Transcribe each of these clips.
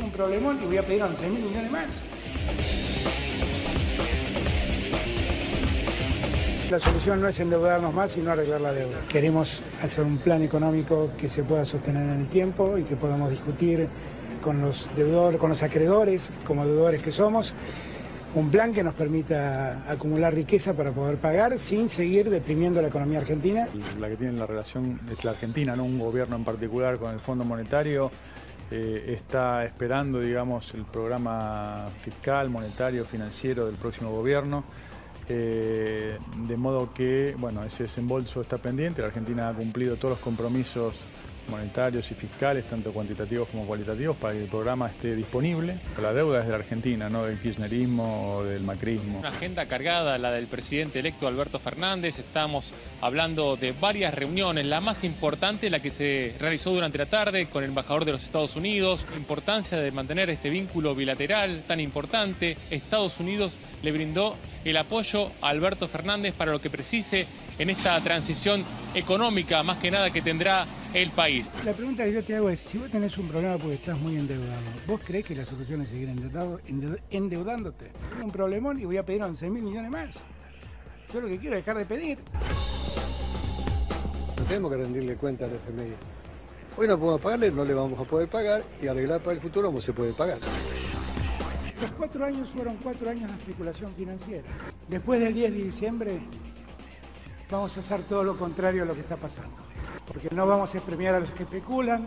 tengo un problemón y voy a pedir 11.000 millones más. La solución no es endeudarnos más, sino arreglar la deuda. Queremos hacer un plan económico que se pueda sostener en el tiempo y que podamos discutir con los deudores, con los acreedores, como deudores que somos, un plan que nos permita acumular riqueza para poder pagar sin seguir deprimiendo la economía argentina. La que tiene la relación es la Argentina, no un gobierno en particular con el Fondo Monetario. Está esperando, digamos, el programa fiscal, monetario, financiero del próximo gobierno. De modo que, bueno, ese desembolso está pendiente. La Argentina ha cumplido todos los compromisos monetarios y fiscales, tanto cuantitativos como cualitativos, para que el programa esté disponible. La deuda es de la Argentina, no del kirchnerismo o del macrismo. Una agenda cargada, la del presidente electo Alberto Fernández. Estamos hablando de varias reuniones. La más importante, la que se realizó durante la tarde con el embajador de los Estados Unidos. La importancia de mantener este vínculo bilateral tan importante. Estados Unidos le brindó el apoyo a Alberto Fernández para lo que precise en esta transición económica, más que nada, que tendrá el país. La pregunta que yo te hago es, si vos tenés un problema porque estás muy endeudado, ¿vos creés que la solución es seguir endeudándote? Tengo un problemón y voy a pedir 11.000 millones más. Yo lo que quiero es dejar de pedir. No tenemos que rendirle cuenta al FMI. Hoy no podemos pagarle, no le vamos a poder pagar y arreglar para el futuro como se puede pagar. Los 4 años fueron 4 años de especulación financiera. Después del 10 de diciembre vamos a hacer todo lo contrario a lo que está pasando. Porque no vamos a premiar a los que especulan,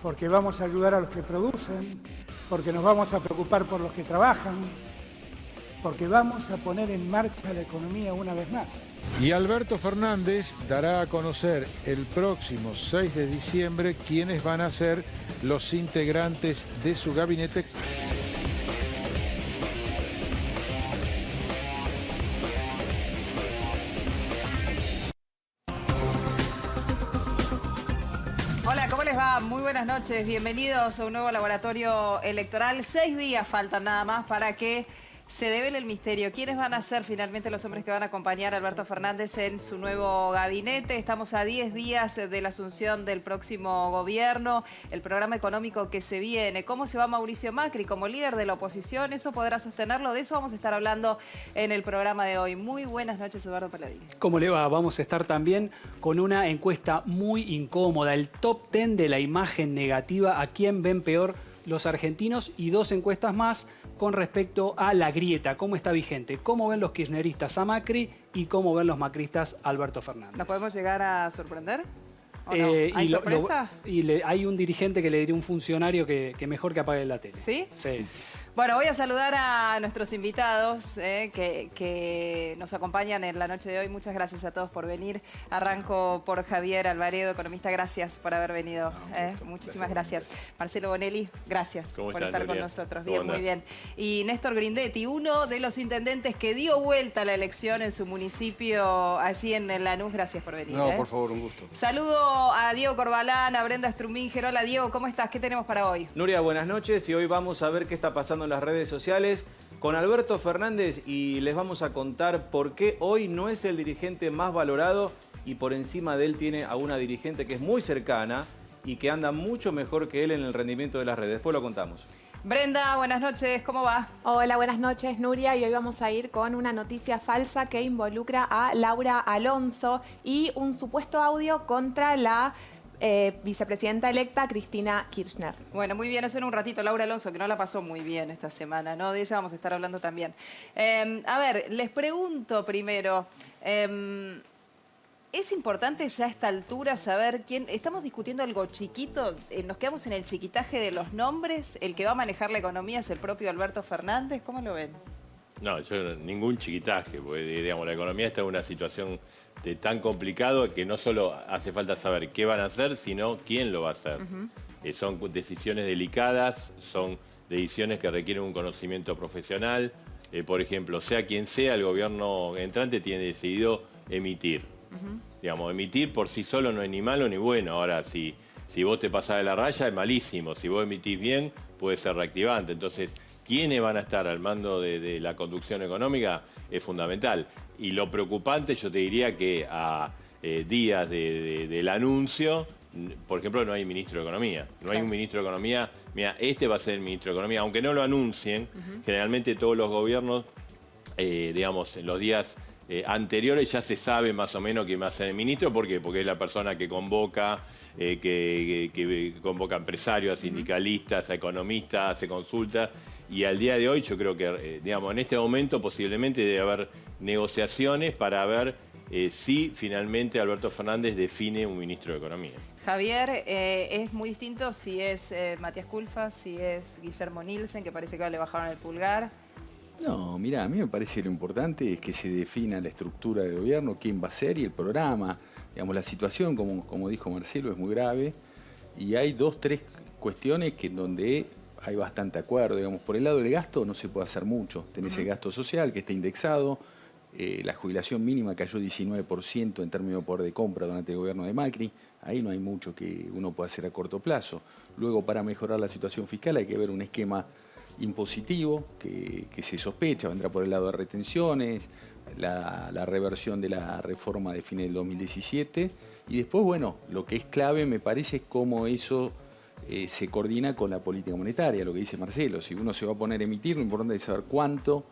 porque vamos a ayudar a los que producen, porque nos vamos a preocupar por los que trabajan, porque vamos a poner en marcha la economía una vez más. Y Alberto Fernández dará a conocer el próximo 6 de diciembre quiénes van a ser los integrantes de su gabinete. Hola, ¿cómo les va? Muy buenas noches, bienvenidos a un nuevo laboratorio electoral. 6 días faltan nada más para que se devele el misterio. ¿Quiénes van a ser finalmente los hombres que van a acompañar a Alberto Fernández en su nuevo gabinete? Estamos a 10 días de la asunción del próximo gobierno, el programa económico que se viene. ¿Cómo se va Mauricio Macri como líder de la oposición? ¿Eso podrá sostenerlo? De eso vamos a estar hablando en el programa de hoy. Muy buenas noches, Eduardo Paladini. ¿Cómo le va? Vamos a estar también con una encuesta muy incómoda, el top 10 de la imagen negativa, a quién ven peor los argentinos, y 2 encuestas más con respecto a la grieta, cómo está vigente, cómo ven los kirchneristas a Macri y cómo ven los macristas a Alberto Fernández. ¿Nos podemos llegar a sorprender? ¿O no? ¿Hay sorpresa? Hay un dirigente que le diría a un funcionario que mejor que apague la tele. ¿Sí? Sí. Bueno, voy a saludar a nuestros invitados que nos acompañan en la noche de hoy. Muchas gracias a todos por venir. Arranco por Javier Alvaredo, economista. Gracias por haber venido. Muchísimas gracias. Marcelo Bonelli, gracias por estar con nosotros. Bien, muy bien. Y Néstor Grindetti, uno de los intendentes que dio vuelta a la elección en su municipio, allí en Lanús. Gracias por venir. No, por favor, un gusto. Saludo a Diego Corbalán, a Brenda Strumínger. Hola, Diego, ¿cómo estás? ¿Qué tenemos para hoy? Nuria, buenas noches, y hoy vamos a ver qué está pasando en las redes sociales con Alberto Fernández, y les vamos a contar por qué hoy no es el dirigente más valorado y por encima de él tiene a una dirigente que es muy cercana y que anda mucho mejor que él en el rendimiento de las redes. Después lo contamos. Brenda, buenas noches, ¿cómo va? Hola, buenas noches, Nuria, y hoy vamos a ir con una noticia falsa que involucra a Laura Alonso y un supuesto audio contra la vicepresidenta electa Cristina Kirchner. Bueno, muy bien, eso en un ratito. Laura Alonso, que no la pasó muy bien esta semana, ¿no? De ella vamos a estar hablando también. A ver, les pregunto primero, ¿es importante ya a esta altura saber quién? Estamos discutiendo algo chiquito, nos quedamos en el chiquitaje de los nombres. El que va a manejar la economía es el propio Alberto Fernández. ¿Cómo lo ven? No, yo ningún chiquitaje, porque digamos, la economía está en una situación tan complicado que no solo hace falta saber qué van a hacer, sino quién lo va a hacer. Son decisiones delicadas, son decisiones que requieren un conocimiento profesional. Por ejemplo, sea quien sea, el gobierno entrante tiene decidido emitir. Digamos, emitir por sí solo no es ni malo ni bueno. Ahora, si vos te pasás de la raya, es malísimo. Si vos emitís bien, puede ser reactivante. Entonces, quiénes van a estar al mando de la conducción económica es fundamental. Y lo preocupante, yo te diría que a días del anuncio, por ejemplo, no hay ministro de Economía. No hay un ministro de Economía. mira, este va a ser el ministro de Economía, aunque no lo anuncien, generalmente todos los gobiernos, digamos, en los días anteriores ya se sabe más o menos quién va a ser el ministro. ¿Por qué? Porque es la persona que convoca, que convoca a empresarios, a sindicalistas, a economistas, hace consultas. Y al día de hoy yo creo que, digamos, en este momento posiblemente debe haber negociaciones para ver si finalmente Alberto Fernández define un ministro de Economía. Javier, es muy distinto si es Matías Culfas, si es Guillermo Nielsen, que parece que ahora le bajaron el pulgar. No, mirá, a mí me parece lo importante es que se defina la estructura del gobierno, quién va a ser y el programa. Digamos, la situación, como dijo Marcelo, es muy grave y hay 2, 3 cuestiones que en donde hay bastante acuerdo. Digamos, por el lado del gasto no se puede hacer mucho. Tenés el gasto social que está indexado, la jubilación mínima cayó 19% en términos de poder de compra durante el gobierno de Macri. Ahí no hay mucho que uno pueda hacer a corto plazo. Luego, para mejorar la situación fiscal hay que ver un esquema impositivo que se sospecha, vendrá por el lado de retenciones, la reversión de la reforma de fines del 2017 y después, bueno, lo que es clave me parece es cómo eso se coordina con la política monetaria, lo que dice Marcelo. Si uno se va a poner a emitir, lo importante es saber cuánto,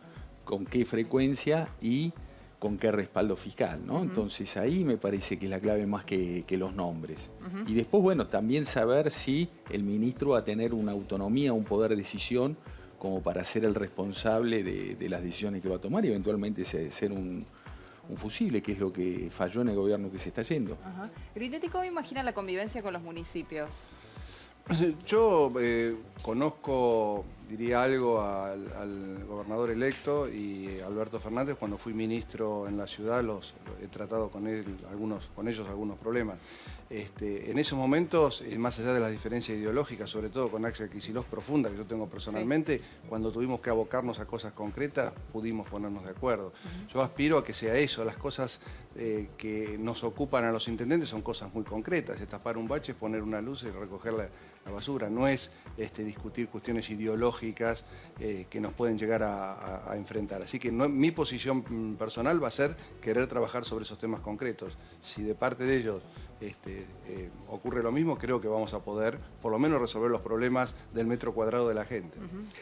con qué frecuencia y con qué respaldo fiscal, ¿no? Entonces ahí me parece que es la clave más que los nombres. Y después, bueno, también saber si el ministro va a tener una autonomía, un poder de decisión como para ser el responsable de las decisiones que va a tomar y eventualmente ser un fusible, que es lo que falló en el gobierno que se está yendo. Grindetti, ¿cómo imagina la convivencia con los municipios? Yo conozco, diría algo, al gobernador electo y Alberto Fernández. Cuando fui ministro en la ciudad he tratado con ellos algunos problemas. En esos momentos, más allá de las diferencias ideológicas, sobre todo con Axel Kicillof profunda que yo tengo personalmente, cuando tuvimos que abocarnos a cosas concretas, pudimos ponernos de acuerdo. Yo aspiro a que sea eso, las cosas que nos ocupan a los intendentes son cosas muy concretas, es tapar un bache, es poner una luz y recoger la basura, no es discutir cuestiones ideológicas que nos pueden llegar a enfrentar. Así que mi posición personal va a ser querer trabajar sobre esos temas concretos. Si de parte de ellos ocurre lo mismo, creo que vamos a poder por lo menos resolver los problemas del metro cuadrado de la gente.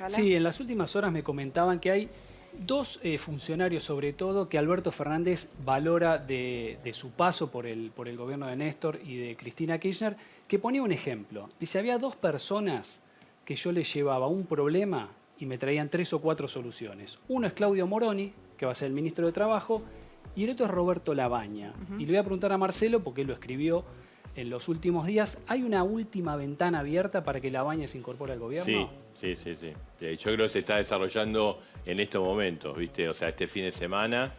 Sí, en las últimas horas me comentaban que hay 2 funcionarios sobre todo que Alberto Fernández valora de su paso por el gobierno de Néstor y de Cristina Kirchner, que ponía un ejemplo. Dice, había 2 personas que yo les llevaba un problema y me traían 3 o 4 soluciones. Uno es Claudio Moroni, que va a ser el ministro de Trabajo, y el otro es Roberto Labaña. Y le voy a preguntar a Marcelo, porque él lo escribió en los últimos días, ¿hay una última ventana abierta para que Labaña se incorpore al gobierno? Sí. Yo creo que se está desarrollando en estos momentos, ¿viste? O sea, este fin de semana,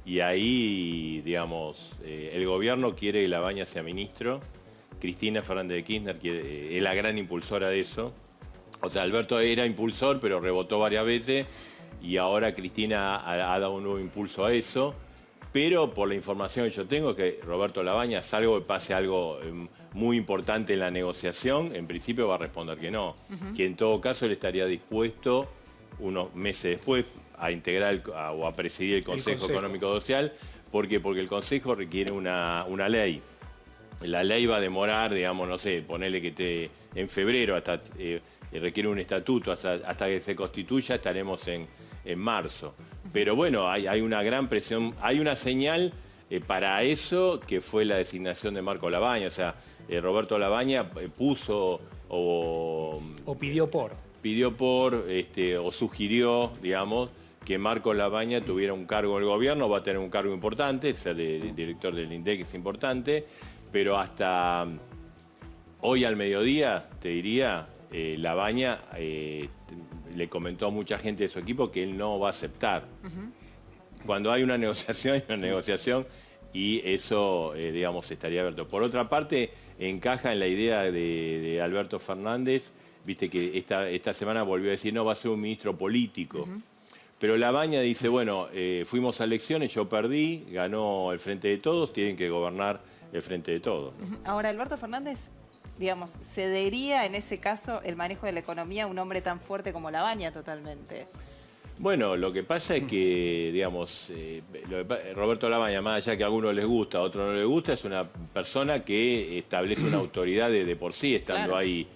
y ahí, digamos, el gobierno quiere que Labaña sea ministro. Cristina Fernández de Kirchner es la gran impulsora de eso. O sea, Alberto era impulsor, pero rebotó varias veces, y ahora Cristina ha dado un nuevo impulso a eso. Pero por la información que yo tengo, que Roberto Labaña, salvo que pase algo muy importante en la negociación, en principio va a responder que no. Que en todo caso él estaría dispuesto, unos meses después, a integrar o a presidir el Consejo Económico Social. ¿Por qué? Porque el Consejo requiere una ley. La ley va a demorar, digamos, no sé, ponerle que esté en febrero, hasta requiere un estatuto, hasta que se constituya estaremos en marzo. Pero bueno, hay una gran presión, hay una señal para eso que fue la designación de Marco Labaña. O sea, Roberto Labaña puso o pidió o sugirió, digamos, que Marco Labaña tuviera un cargo en el gobierno. Va a tener un cargo importante, ser director del INDEC es importante, pero hasta hoy al mediodía, te diría, Labaña le comentó a mucha gente de su equipo que él no va a aceptar. Cuando hay una negociación, hay una negociación, y eso, digamos, estaría abierto. Por otra parte, encaja en la idea de Alberto Fernández, viste que esta semana volvió a decir, no, va a ser un ministro político. Pero Labaña dice, bueno, fuimos a elecciones, yo perdí, ganó el Frente de Todos, tienen que gobernar el Frente de Todos. Ahora, Alberto Fernández, digamos, cedería en ese caso el manejo de la economía a un hombre tan fuerte como Labaña totalmente. Bueno, lo que pasa es que, digamos, Roberto Labaña, más allá que a algunos les gusta, a otros no les gusta, es una persona que establece una autoridad de por sí, estando ahí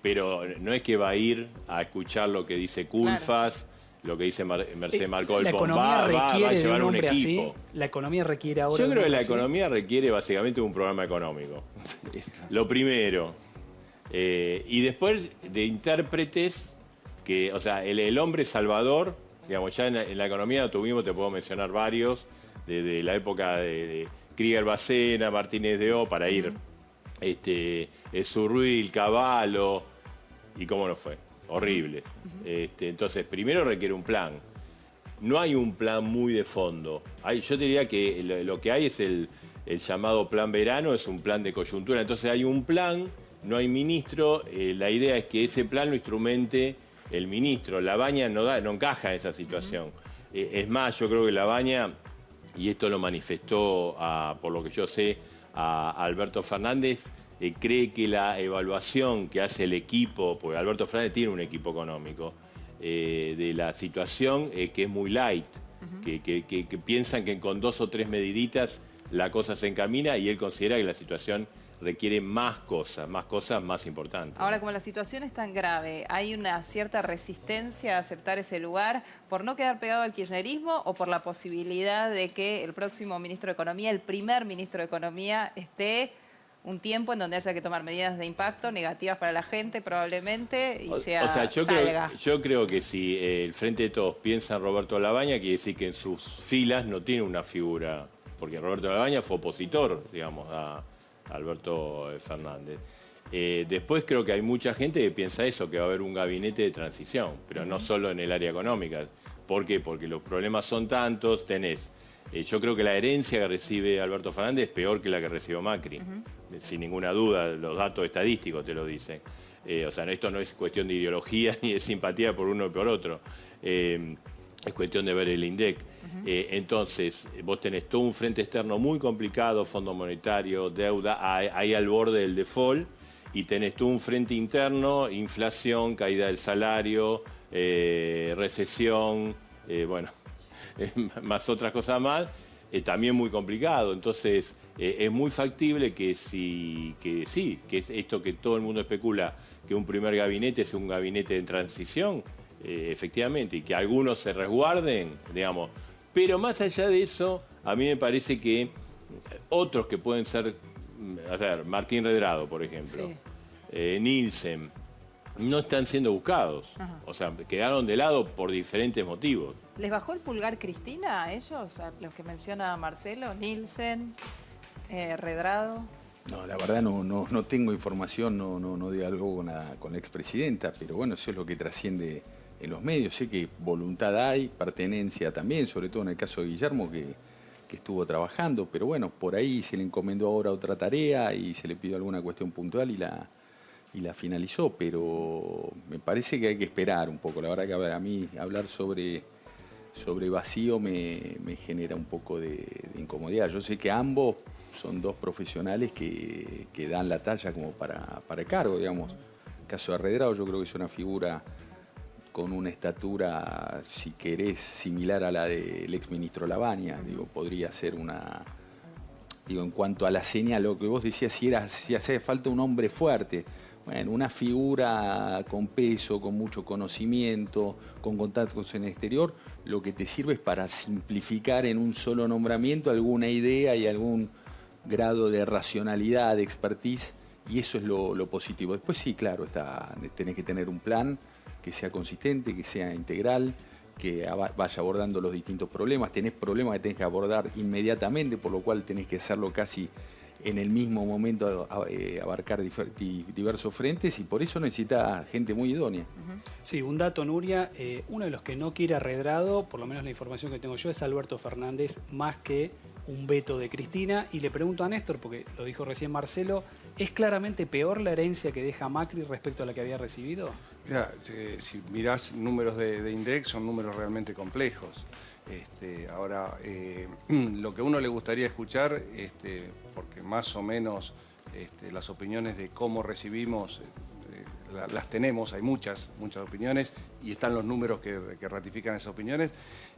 pero no es que va a ir a escuchar lo que dice Culfas, lo que dice Mercedes Marcó. La economía requiere va a llevar de un hombre equipo. así. La economía requiere ahora. Yo creo que la así. economía requiere básicamente un programa económico. Lo primero. Y después de intérpretes, que, o sea, el hombre salvador, digamos, ya en la economía tuvimos, te puedo mencionar varios, de la época de Krieger Bacena, Martínez de O, para ir, Zurruil, Cavallo, y cómo no fue. Horrible. Entonces, primero requiere un plan. No hay un plan muy de fondo. Yo diría que lo que hay es el llamado plan verano, es un plan de coyuntura. Entonces hay un plan, no hay ministro. La idea es que ese plan lo instrumente el ministro. Labaña no encaja en esa situación. Es más, yo creo que Labaña, y esto lo manifestó, por lo que yo sé, a Alberto Fernández, cree que la evaluación que hace el equipo, porque Alberto Fernández tiene un equipo económico, de la situación, que es muy light, que piensan que con 2 o 3 mediditas la cosa se encamina, y él considera que la situación requiere más cosas más importantes. Ahora, como la situación es tan grave, ¿hay una cierta resistencia a aceptar ese lugar por no quedar pegado al kirchnerismo o por la posibilidad de que el próximo ministro de Economía, el primer ministro de Economía, esté un tiempo en donde haya que tomar medidas de impacto negativas para la gente probablemente y salga? Yo creo que si el Frente de Todos piensa en Roberto Labaña, quiere decir que en sus filas no tiene una figura, porque Roberto Labaña fue opositor, digamos, a Alberto Fernández. Después creo que hay mucha gente que piensa eso, que va a haber un gabinete de transición, pero no solo en el área económica. ¿Por qué? Porque los problemas son tantos, yo creo que la herencia que recibe Alberto Fernández es peor que la que recibió Macri, sin ninguna duda, los datos estadísticos te lo dicen. O sea, esto no es cuestión de ideología ni de simpatía por uno y por otro, es cuestión de ver el INDEC. Entonces, vos tenés todo un frente externo muy complicado, Fondo Monetario, deuda, ahí al borde del default, y tenés todo un frente interno, inflación, caída del salario, recesión, bueno, más otras cosas más, también muy complicado. Entonces, es muy factible que es esto que todo el mundo especula, que un primer gabinete sea un gabinete de transición, efectivamente, y que algunos se resguarden, digamos. Pero más allá de eso, a mí me parece que otros que pueden ser, Martín Redrado, por ejemplo, Nielsen, no están siendo buscados. O sea, quedaron de lado por diferentes motivos. ¿Les bajó el pulgar Cristina a ellos, a los que menciona Marcelo, Nielsen, Redrado? No, la verdad no tengo información, no dialogo con la expresidenta, pero bueno, eso es lo que trasciende en los medios. Sé que voluntad hay, pertenencia también, sobre todo en el caso de Guillermo, que estuvo trabajando, pero bueno, por ahí se le encomendó ahora otra tarea y se le pidió alguna cuestión puntual y la finalizó, pero me parece que hay que esperar un poco. La verdad que a mí hablar sobre vacío me genera un poco de incomodidad. Yo sé que ambos son dos profesionales que dan la talla como para el cargo, digamos. El caso de Redrado yo creo que es una figura con una estatura, si querés, similar a la del exministro Labaña. Digo, podría ser una... Digo, en cuanto a la señal, lo que vos decías, si hacía falta un hombre fuerte. Bueno, una figura con peso, con mucho conocimiento, con contactos en el exterior, lo que te sirve es para simplificar en un solo nombramiento alguna idea y algún grado de racionalidad, de expertise, y eso es lo positivo. Después sí, claro, tenés que tener un plan que sea consistente, que sea integral, que vaya abordando los distintos problemas. Tenés problemas que tenés que abordar inmediatamente, por lo cual tenés que hacerlo casi en el mismo momento, abarcar diversos frentes, y por eso necesita gente muy idónea. Sí, un dato, Nuria, uno de los que no quiere Redrado, por lo menos la información que tengo yo, es Alberto Fernández, más que un veto de Cristina. Y le pregunto a Néstor, porque lo dijo recién Marcelo, ¿es claramente peor la herencia que deja Macri respecto a la que había recibido? Mira, si mirás números de INDEC, son números realmente complejos. Ahora, lo que a uno le gustaría escuchar, porque más o menos las opiniones de cómo recibimos, las tenemos, hay muchas opiniones, y están los números que ratifican esas opiniones,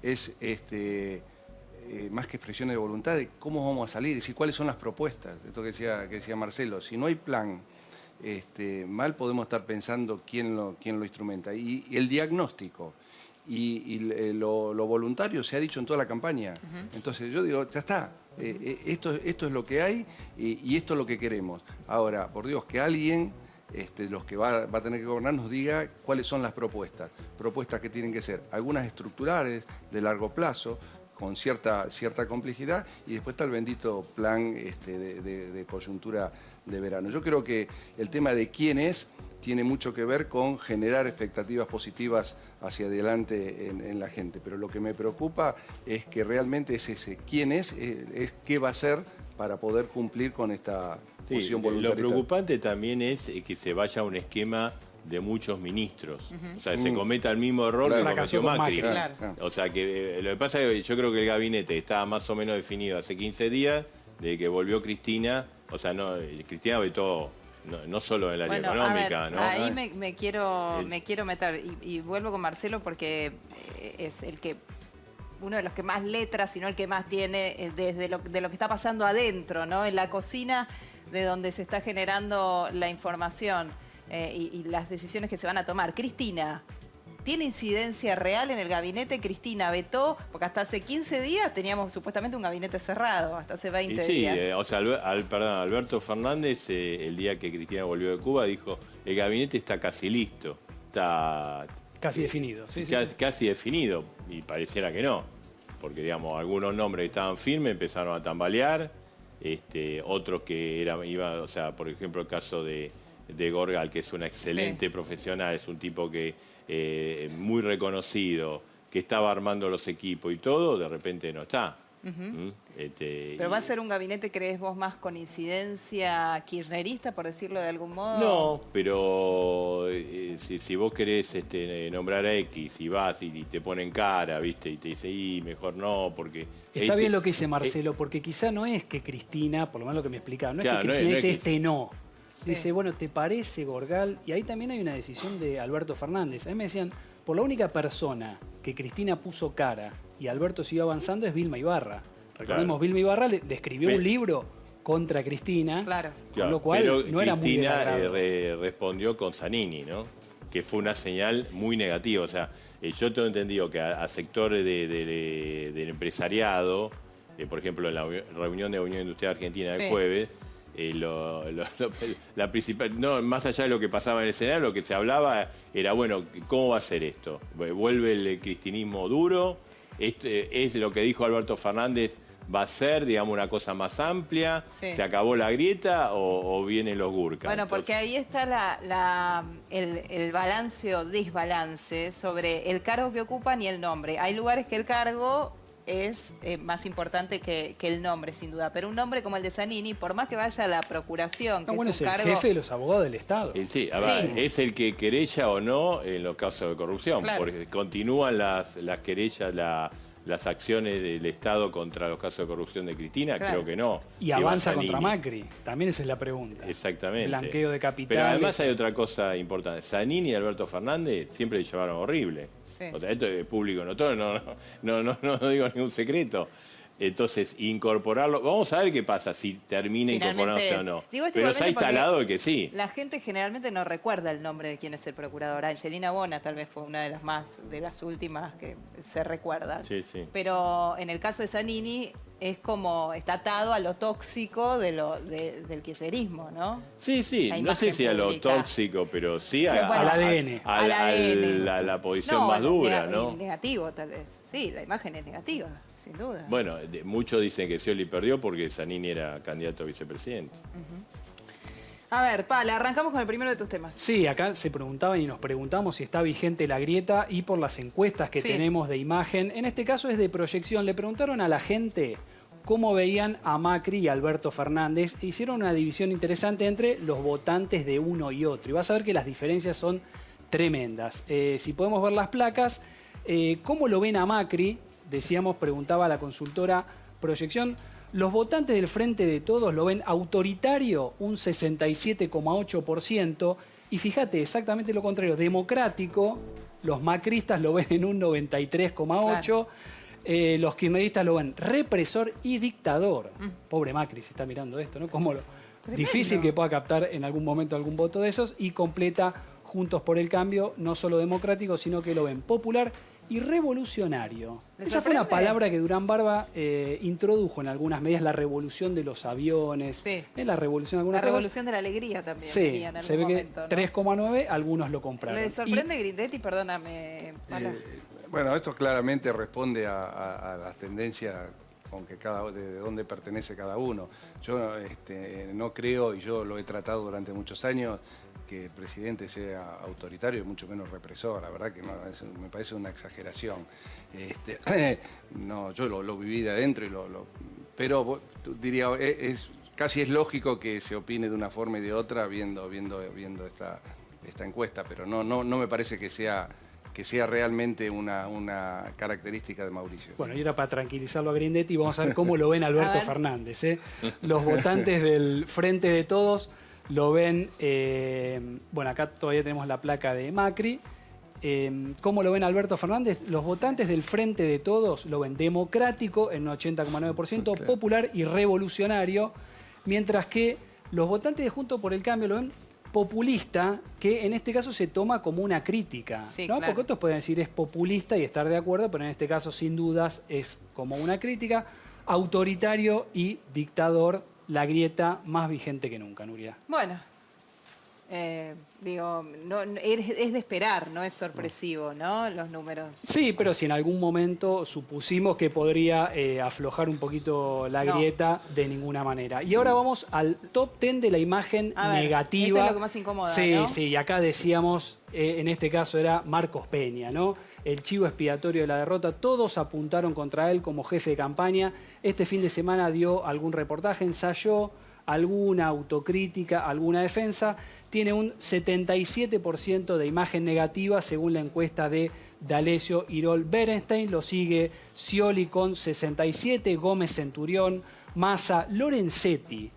es más que expresiones de voluntad de cómo vamos a salir, es decir, cuáles son las propuestas, esto que decía Marcelo. Si no hay plan mal podemos estar pensando quién lo instrumenta. Y el diagnóstico y lo voluntario se ha dicho en toda la campaña. Entonces yo digo, ya está, esto es lo que hay y esto es lo que queremos. Ahora, por Dios, que alguien, los que va a tener que gobernar, nos diga cuáles son las propuestas. Propuestas que tienen que ser algunas estructurales, de largo plazo, con cierta complejidad, y después está el bendito plan de coyuntura de verano. Yo creo que el tema de quién es tiene mucho que ver con generar expectativas positivas hacia adelante en la gente, pero lo que me preocupa es que realmente es ese quién es qué va a hacer para poder cumplir con esta posición voluntaria. Lo preocupante también es que se vaya a un esquema de muchos ministros. O sea, se cometa el mismo error que cometió Macri. O sea, que lo que pasa es que yo creo que el gabinete estaba más o menos definido hace 15 días, de que volvió Cristina. O sea, Cristina vetó no solo en el área económica, ¿no? Ahí me quiero meter y vuelvo con Marcelo porque es uno de los que más letras, sino el que más tiene de lo que está pasando adentro, ¿no? En la cocina de donde se está generando la información y las decisiones que se van a tomar. Cristina, ¿tiene incidencia real en el gabinete? Cristina vetó, porque hasta hace 15 días teníamos supuestamente un gabinete cerrado, hasta hace 20 días. O sea, Alberto Fernández, el día que Cristina volvió de Cuba, dijo, el gabinete está casi listo, está... Casi definido, sí. Casi definido, y pareciera que no, porque, digamos, algunos nombres que estaban firmes empezaron a tambalear, otros que o sea, por ejemplo, el caso de Gorgal, que es una excelente profesional, es un tipo que muy reconocido, que estaba armando los equipos y todo, de repente no está. ¿Pero va a ser un gabinete, crees vos, más con incidencia kirchnerista, por decirlo de algún modo? No, pero si vos querés nombrar a X y vas y te ponen cara, ¿viste? Y te dice, mejor no, porque... Está bien lo que dice Marcelo, porque quizá no es que Cristina, por lo menos lo que me explicaba, no es que Cristina dice no. Sí. Dice, bueno, ¿te parece Gorgal? Y ahí también hay una decisión de Alberto Fernández. A mí me decían, por la única persona que Cristina puso cara y Alberto siguió avanzando es Vilma Ibarra. Recordemos, Vilma Ibarra le escribió un libro contra Cristina, con lo cual no era muy Cristina respondió con Zanini, ¿no? Que fue una señal muy negativa. O sea, yo tengo entendido que a sectores del empresariado, por ejemplo, en la reunión de la Unión Industrial Argentina del jueves, la principal, no, más allá de lo que pasaba en el escenario, lo que se hablaba era, bueno, ¿cómo va a ser esto? ¿Vuelve el cristinismo duro? ¿Es lo que dijo Alberto Fernández? ¿Va a ser, digamos, una cosa más amplia? ¿Se acabó la grieta o vienen los gurkas? Bueno, porque ahí está el balance o desbalance sobre el cargo que ocupan y el nombre. Hay lugares que el cargo es más importante que el nombre, sin duda. Pero un nombre como el de Zanini, por más que vaya a la procuración, que es un cargo... jefe de los abogados del Estado. Es el que querella o no en los casos de corrupción. Porque continúan las querellas, las acciones del Estado contra los casos de corrupción de Cristina, creo que no. Y avanza contra Macri, también esa es la pregunta. Exactamente. Blanqueo de capitales. Pero además hay otra cosa importante. Zanini y Alberto Fernández siempre se llevaron horrible. O sea, esto es público notorio, no digo ningún secreto. Entonces, incorporarlo... Vamos a ver qué pasa, si termina incorporándose o no. Pero se ha instalado de que sí. La gente generalmente no recuerda el nombre de quién es el procurador. Angelina Bona tal vez fue una de las últimas que se recuerdan. Sí. Pero en el caso de Zanini es como está atado a lo tóxico del kirchnerismo, ¿no? Sí. No sé si a lo tóxico, pero sí al ADN. A la posición más dura, ¿no? Negativo, tal vez. Sí, la imagen es negativa. Sin duda. Bueno, muchos dicen que Scioli perdió porque Zanini era candidato a vicepresidente. A ver, Pala, arrancamos con el primero de tus temas. Sí, acá se preguntaban y nos preguntamos si está vigente la grieta y por las encuestas que tenemos de imagen. En este caso es de proyección. Le preguntaron a la gente cómo veían a Macri y Alberto Fernández e hicieron una división interesante entre los votantes de uno y otro. Y vas a ver que las diferencias son tremendas. Si podemos ver las placas, ¿cómo lo ven a Macri? Decíamos, preguntaba la consultora Proyección, los votantes del Frente de Todos lo ven autoritario, un 67,8%, y fíjate, exactamente lo contrario, democrático, los macristas lo ven en un 93,8%, los kirchneristas lo ven represor y dictador. Pobre Macri, se está mirando esto, ¿no? ¿Cómo difícil que pueda captar en algún momento algún voto de esos, y completa Juntos por el Cambio, no solo democrático, sino que lo ven popular y revolucionario. Esa fue una palabra que Durán Barba introdujo en algunas medidas, la revolución de los aviones, la revolución de algunas La revolución de la alegría también. Sí, venía en se ve algún momento, que 3,9 algunos lo compraron. ¿Le sorprende Grindetti? Perdóname, Pablo. Bueno, esto claramente responde a las tendencias con que de dónde pertenece cada uno. Yo no creo, y yo lo he tratado durante muchos años, que el presidente sea autoritario y mucho menos represor. La verdad que no, me parece una exageración. No, yo lo viví de adentro, pero diría, casi es lógico que se opine de una forma y de otra viendo esta encuesta, pero no me parece que sea realmente una característica de Mauricio. Bueno, y ahora para tranquilizarlo a Grindetti, vamos a ver cómo lo ven Alberto Fernández. Los votantes del Frente de Todos lo ven, bueno, acá todavía tenemos la placa de Macri. ¿Cómo lo ven Alberto Fernández? Los votantes del Frente de Todos lo ven democrático en un 80,9%, popular y revolucionario, mientras que los votantes de Juntos por el Cambio lo ven populista, que en este caso se toma como una crítica, ¿no? Claro. Porque otros pueden decir es populista y estar de acuerdo, pero en este caso sin dudas es como una crítica. Autoritario y dictador, la grieta más vigente que nunca, Nuria. Bueno, digo, es de esperar, no es sorpresivo, ¿no? Los números. Sí, pero si en algún momento supusimos que podría aflojar un poquito la grieta, de ninguna manera. Y ahora vamos al top 10 de la imagen negativa. Esto es lo que más incomoda, sí, ¿no? Sí, y acá decíamos, en este caso era Marcos Peña, ¿no? El chivo expiatorio de la derrota. Todos apuntaron contra él como jefe de campaña. Este fin de semana dio algún reportaje, ensayó alguna autocrítica, alguna defensa. Tiene un 77% de imagen negativa según la encuesta de D'Alessio Irol Berenstein. Lo sigue Scioli con 67, Gómez Centurión, Massa, Lorenzetti.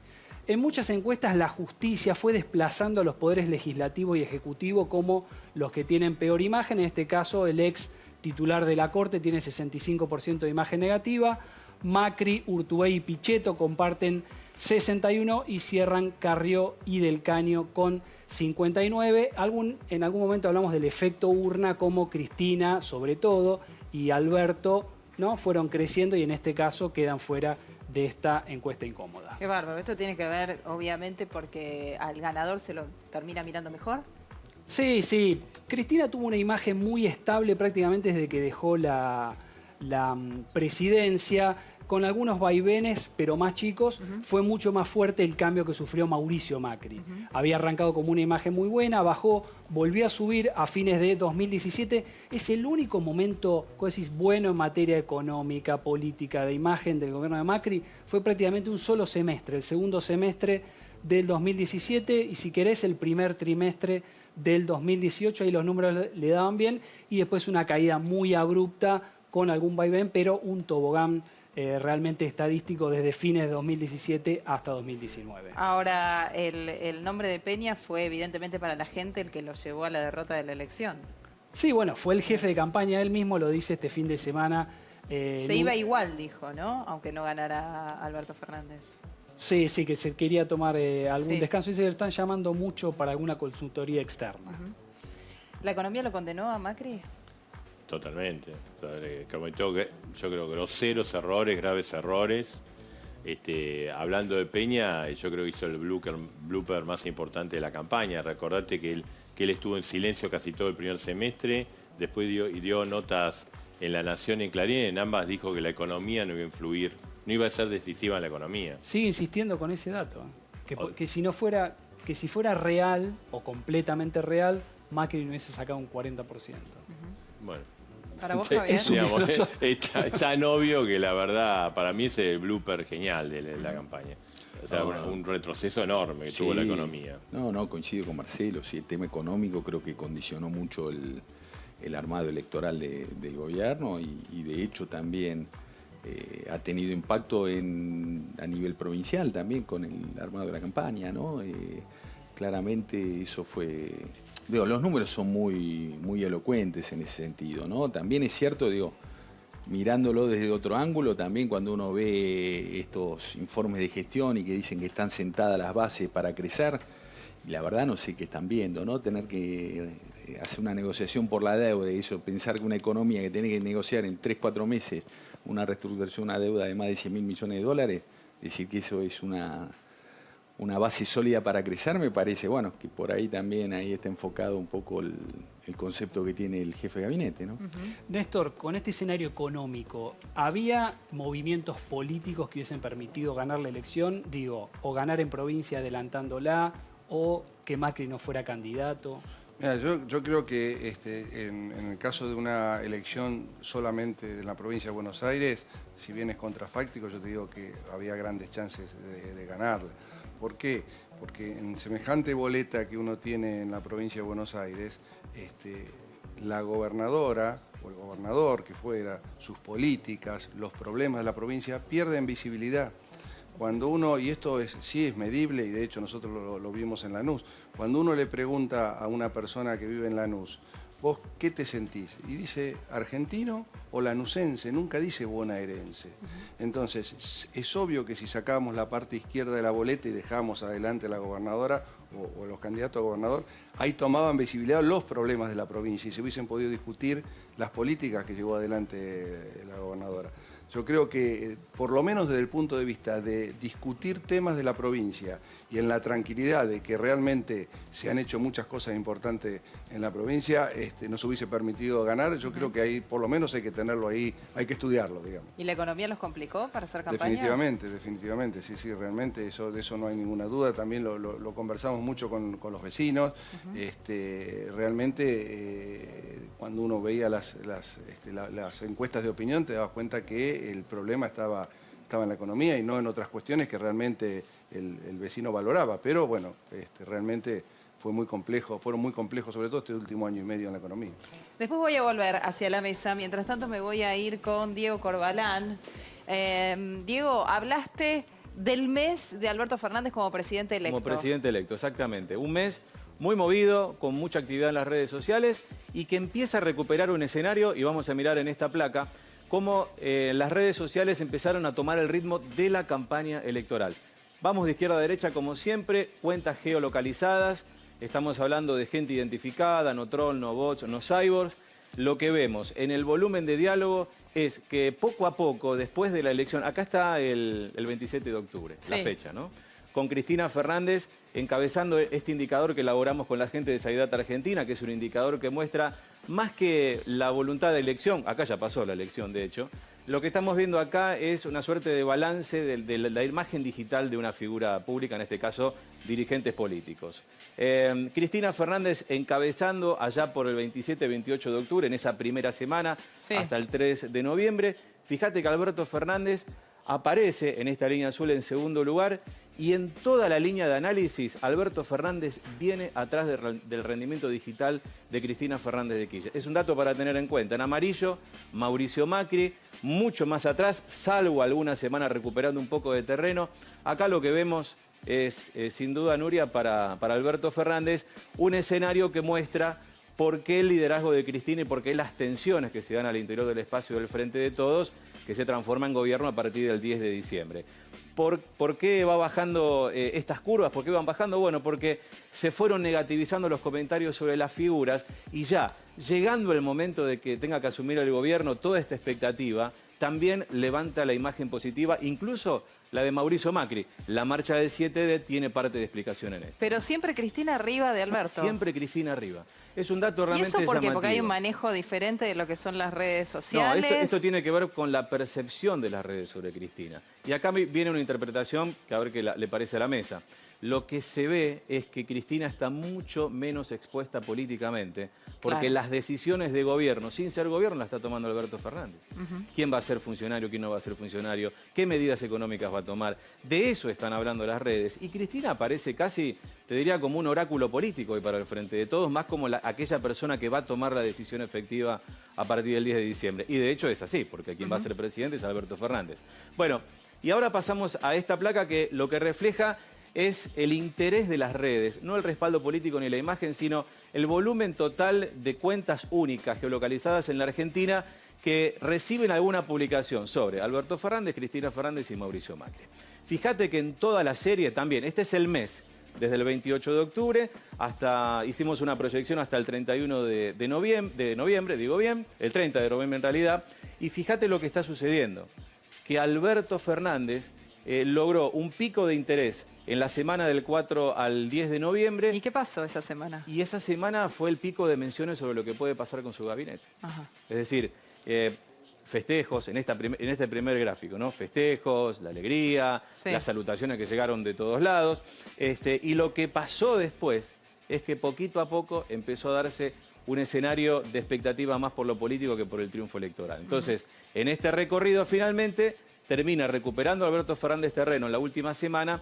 En muchas encuestas la justicia fue desplazando a los poderes legislativo y ejecutivo como los que tienen peor imagen. En este caso, el ex titular de la Corte tiene 65% de imagen negativa. Macri, Urtubey y Pichetto comparten 61 y cierran Carrió y Del Caño con 59. En algún momento hablamos del efecto urna, como Cristina, sobre todo, y Alberto, ¿no? Fueron creciendo y en este caso quedan fuera de esta encuesta incómoda. Qué bárbaro. Esto tiene que ver, obviamente, porque al ganador se lo termina mirando mejor. Sí, sí. Cristina tuvo una imagen muy estable prácticamente desde que dejó la presidencia, con algunos vaivenes, pero más chicos. Fue mucho más fuerte el cambio que sufrió Mauricio Macri. Había arrancado como una imagen muy buena, bajó, volvió a subir a fines de 2017. Es el único momento, como decís, bueno en materia económica, política, de imagen del gobierno de Macri. Fue prácticamente un solo semestre, el segundo semestre del 2017 y, si querés, el primer trimestre del 2018. Ahí los números le daban bien y después una caída muy abrupta con algún vaivén, pero un tobogán realmente estadístico desde fines de 2017 hasta 2019. Ahora, el nombre de Peña fue evidentemente para la gente el que lo llevó a la derrota de la elección. Sí, bueno, fue el jefe de campaña, él mismo lo dice este fin de semana. Se iba igual, dijo, ¿no? Aunque no ganara Alberto Fernández. Sí, sí, que se quería tomar algún descanso y se lo están llamando mucho para alguna consultoría externa. ¿La economía lo condenó a Macri? Totalmente. Cometió, yo creo, groseros errores, graves errores. Hablando de Peña, yo creo que hizo el blooper más importante de la campaña. Recordate que él estuvo en silencio casi todo el primer semestre, después dio notas en La Nación y en Clarín. En ambas dijo que la economía no iba a influir, no iba a ser decisiva en la economía. Sigue insistiendo con ese dato, que si fuera real o completamente real, Macri no hubiese sacado un 40%. Bueno. Para vos, Javier. Es tan obvio que la verdad, para mí es el blooper genial de la campaña. O sea, un retroceso enorme que tuvo la economía. No, coincido con Marcelo. Sí, el tema económico creo que condicionó mucho el armado electoral del gobierno y de hecho también ha tenido impacto a nivel provincial también con el armado de la campaña, ¿no? Claramente eso fue... Los números son muy elocuentes en ese sentido, ¿no? También es cierto, mirándolo desde otro ángulo, también cuando uno ve estos informes de gestión y que dicen que están sentadas las bases para crecer, y la verdad no sé qué están viendo, ¿no? Tener que hacer una negociación por la deuda y eso, pensar que una economía que tiene que negociar en 3, 4 meses una reestructuración, una deuda de más de 100.000 millones de dólares, decir que eso es una base sólida para crecer, me parece, bueno, que por ahí también ahí está enfocado un poco el concepto que tiene el jefe de gabinete, ¿no? Néstor, con este escenario económico, ¿había movimientos políticos que hubiesen permitido ganar la elección? Digo, o ganar en provincia adelantándola, o que Macri no fuera candidato. Mira, yo creo que en el caso de una elección solamente en la provincia de Buenos Aires, si bien es contrafáctico, yo te digo que había grandes chances de ganarla. ¿Por qué? Porque en semejante boleta que uno tiene en la provincia de Buenos Aires, la gobernadora o el gobernador que fuera, sus políticas, los problemas de la provincia pierden visibilidad. Cuando uno, y esto sí es medible, y de hecho nosotros lo vimos en Lanús, cuando uno le pregunta a una persona que vive en Lanús, ¿vos qué te sentís? Y dice argentino o lanusense, nunca dice bonaerense. Entonces, es obvio que si sacamos la parte izquierda de la boleta y dejamos adelante a la gobernadora o los candidatos a gobernador, ahí tomaban visibilidad los problemas de la provincia y se hubiesen podido discutir las políticas que llevó adelante la gobernadora. Yo creo que, por lo menos desde el punto de vista de discutir temas de la provincia y en la tranquilidad de que realmente se han hecho muchas cosas importantes en la provincia, nos hubiese permitido ganar. Yo creo que ahí, por lo menos, hay que tenerlo ahí, hay que estudiarlo, digamos. ¿Y la economía los complicó para hacer campaña? Definitivamente, sí, realmente de eso no hay ninguna duda. También lo conversamos mucho con los vecinos. Realmente, cuando uno veía las encuestas de opinión, te dabas cuenta que el problema estaba en la economía y no en otras cuestiones que realmente el vecino valoraba. Pero bueno, realmente fueron muy complejos, sobre todo este último año y medio en la economía. Después voy a volver hacia la mesa. Mientras tanto me voy a ir con Diego Corbalán. Diego, hablaste del mes de Alberto Fernández como presidente electo. Como presidente electo, exactamente. Un mes muy movido, con mucha actividad en las redes sociales y que empieza a recuperar un escenario, y vamos a mirar en esta placa, cómo las redes sociales empezaron a tomar el ritmo de la campaña electoral. Vamos de izquierda a derecha, como siempre, cuentas geolocalizadas, estamos hablando de gente identificada, no troll, no bots, no cyborgs. Lo que vemos en el volumen de diálogo es que poco a poco, después de la elección, acá está el 27 de octubre, sí, la fecha, ¿no? Con Cristina Fernández encabezando este indicador que elaboramos con la gente de Sanidad Argentina, que es un indicador que muestra más que la voluntad de elección, acá ya pasó la elección de hecho, lo que estamos viendo acá es una suerte de balance de la imagen digital de una figura pública, en este caso dirigentes políticos. Cristina Fernández encabezando allá por el 27-28 de octubre, en esa primera semana, sí, hasta el 3 de noviembre. Fíjate que Alberto Fernández aparece en esta línea azul en segundo lugar y en toda la línea de análisis Alberto Fernández viene atrás del rendimiento digital de Cristina Fernández de Kirchner. Es un dato para tener en cuenta. En amarillo, Mauricio Macri, mucho más atrás, salvo alguna semana recuperando un poco de terreno. Acá lo que vemos es, sin duda, Nuria, para Alberto Fernández, un escenario que muestra por qué el liderazgo de Cristina y por qué las tensiones que se dan al interior del espacio del Frente de Todos, que se transforma en gobierno a partir del 10 de diciembre. ¿Por qué va bajando estas curvas? ¿Por qué van bajando? Bueno, porque se fueron negativizando los comentarios sobre las figuras y ya, llegando el momento de que tenga que asumir el gobierno, toda esta expectativa también levanta la imagen positiva, incluso la de Mauricio Macri. La marcha del 7D tiene parte de explicación en esto. Pero siempre Cristina arriba de Alberto. Siempre Cristina arriba. Es un dato realmente llamativo. ¿Y eso por qué? Porque hay un manejo diferente de lo que son las redes sociales. No, esto tiene que ver con la percepción de las redes sobre Cristina. Y acá viene una interpretación que a ver qué le parece a la mesa. Lo que se ve es que Cristina está mucho menos expuesta políticamente, porque claro, las decisiones de gobierno, sin ser gobierno, las está tomando Alberto Fernández. ¿Quién va a ser funcionario, quién no va a ser funcionario? ¿Qué medidas económicas va a tomar? De eso están hablando las redes. Y Cristina aparece casi, te diría, como un oráculo político hoy para el Frente de Todos, más como aquella persona que va a tomar la decisión efectiva a partir del 10 de diciembre. Y de hecho es así, porque quien va a ser presidente es Alberto Fernández. Bueno, y ahora pasamos a esta placa que lo que refleja es el interés de las redes, no el respaldo político ni la imagen, sino el volumen total de cuentas únicas geolocalizadas en la Argentina que reciben alguna publicación sobre Alberto Fernández, Cristina Fernández y Mauricio Macri. Fíjate que en toda la serie también, este es el mes, desde el 28 de octubre hasta, hicimos una proyección hasta el 31 de noviembre, digo bien, el 30 de noviembre en realidad, y fíjate lo que está sucediendo, que Alberto Fernández logró un pico de interés en la semana del 4 al 10 de noviembre. ¿Y qué pasó esa semana? Y esa semana fue el pico de menciones sobre lo que puede pasar con su gabinete. Ajá. Es decir, festejos en este primer gráfico, ¿no? Festejos, la alegría, Sí. las salutaciones que llegaron de todos lados. Y lo que pasó después es que poquito a poco empezó a darse un escenario de expectativa más por lo político que por el triunfo electoral. Entonces, en este recorrido finalmente termina recuperando Alberto Fernández terreno en la última semana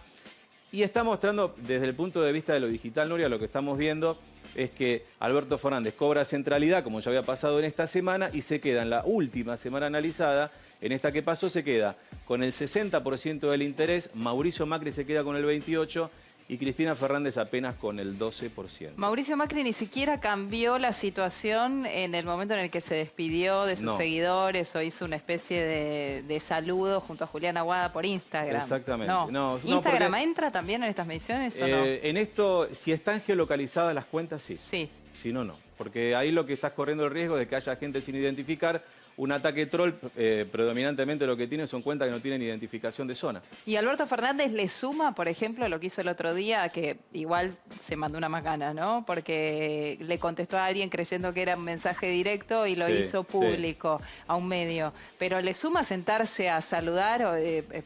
y está mostrando desde el punto de vista de lo digital, Nuria, lo que estamos viendo es que Alberto Fernández cobra centralidad, como ya había pasado en esta semana, y se queda en la última semana analizada, en esta que pasó se queda con el 60% del interés, Mauricio Macri se queda con el 28% y Cristina Fernández apenas con el 12%. Mauricio Macri ni siquiera cambió la situación en el momento en el que se despidió de sus seguidores o hizo una especie de saludo junto a Julián Aguada por Instagram. Exactamente. No. ¿Instagram entra también en estas mediciones o no? En esto, si están geolocalizadas las cuentas, sí. Sí. Si no, no. Porque ahí lo que estás corriendo el riesgo de que haya gente sin identificar. Un ataque troll, predominantemente lo que tiene son cuentas que no tienen identificación de zona. ¿Y Alberto Fernández le suma, por ejemplo, lo que hizo el otro día, que igual se mandó una macana, ¿no? Porque le contestó a alguien creyendo que era un mensaje directo y lo hizo público a un medio. ¿Pero le suma sentarse a saludar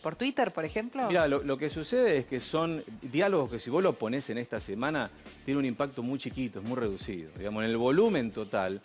por Twitter, por ejemplo? Mira, lo que sucede es que son diálogos que si vos lo ponés en esta semana, tiene un impacto muy chiquito, es muy reducido. Digamos, en el volumen total,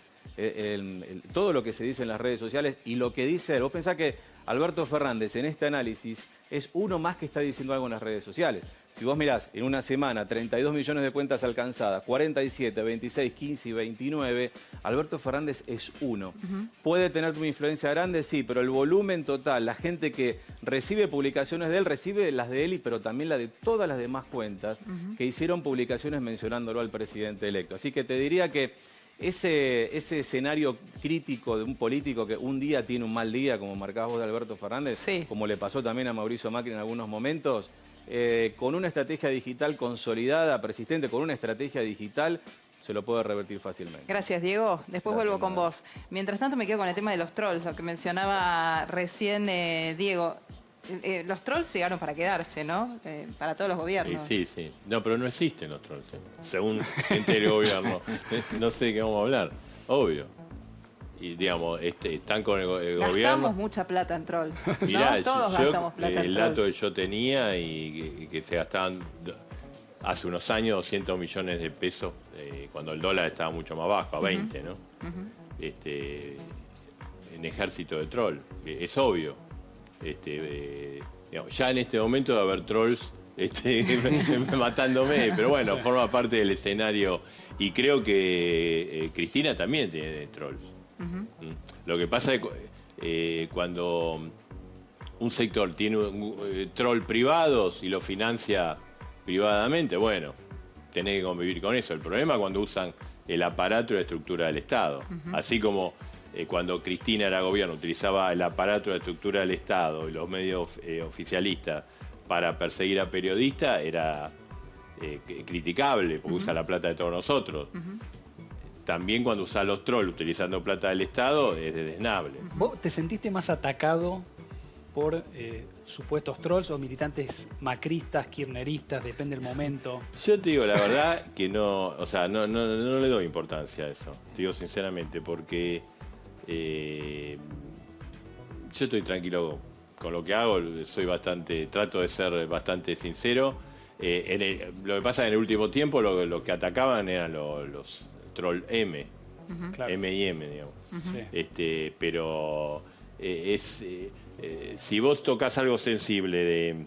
todo lo que se dice en las redes sociales y lo que dice él. Vos pensás que Alberto Fernández en este análisis es uno más que está diciendo algo en las redes sociales. Si vos mirás en una semana 32 millones de cuentas alcanzadas, 47, 26, 15 y 29, Alberto Fernández es uno. ¿Puede tener una influencia grande? Sí, pero el volumen total, la gente que recibe publicaciones de él, recibe las de él, pero también la de todas las demás cuentas que hicieron publicaciones mencionándolo al presidente electo. Así que te diría que ese escenario crítico de un político que un día tiene un mal día, como marcabas vos de Alberto Fernández, como le pasó también a Mauricio Macri en algunos momentos, con una estrategia digital consolidada, persistente, con una estrategia digital, se lo puede revertir fácilmente. Gracias, Diego. Después vuelvo con vos. Mientras tanto me quedo con el tema de los trolls, lo que mencionaba recién Diego. Los trolls llegaron para quedarse, ¿no? Para todos los gobiernos. Sí. No, pero no existen los trolls, según gente del gobierno. No sé de qué vamos a hablar, obvio. Y digamos, están con el gobierno. Gastamos mucha plata en trolls. Mirá, ¿no? Todos gastamos plata en el trolls. dato que yo tenía y que se gastaban hace unos años 200 millones de pesos cuando el dólar estaba mucho más bajo, a 20, ¿no? En ejército de troll, es obvio. Digamos, ya en este momento de haber trolls matándome, pero bueno, forma parte del escenario y creo que Cristina también tiene trolls. Lo que pasa es que cuando un sector tiene un troll privados y lo financia privadamente, bueno, tenés que convivir con eso. El problema es cuando usan el aparato y la estructura del Estado. Así como cuando Cristina era gobierno utilizaba el aparato y la estructura del Estado y los medios oficialistas para perseguir a periodistas, era criticable, porque usa la plata de todos nosotros. También cuando usa los trolls utilizando plata del Estado, es desdeñable. ¿Vos te sentiste más atacado por supuestos trolls o militantes macristas, kirchneristas, depende del momento? Yo te digo la verdad que no, o sea, no le doy importancia a eso, te digo sinceramente, porque yo estoy tranquilo con lo que hago, trato de ser bastante sincero. Lo que pasa en el último tiempo, lo que atacaban eran los troll M, claro. M y M, digamos. Pero si vos tocas algo sensible